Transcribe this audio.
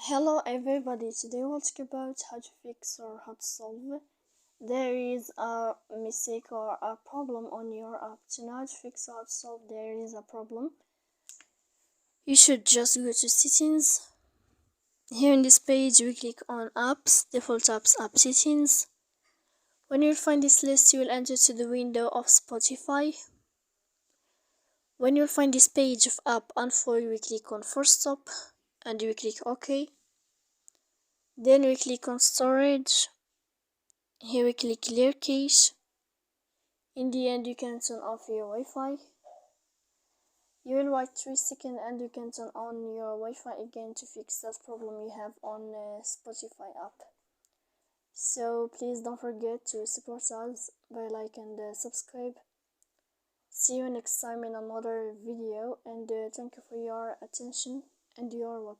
Hello everybody, today we'll talk about how to fix or how to solve. There is a mistake or a problem on your app. To know how to fix or how to solve there is a problem, you should just go to settings. Here in this page we click on apps, default apps, app settings. When you find this list you will enter to the window of Spotify. When you'll find this page of app unfold, we click on force stop and we click OK. Then we click on storage. Here we click clear cache. In the end you can turn off your Wi-Fi. You will wait 3 seconds and you can turn on your Wi-Fi again to fix that problem you have on Spotify app. So please don't forget to support us by like and subscribe. See you next time in another video, and thank you for your attention and your watching.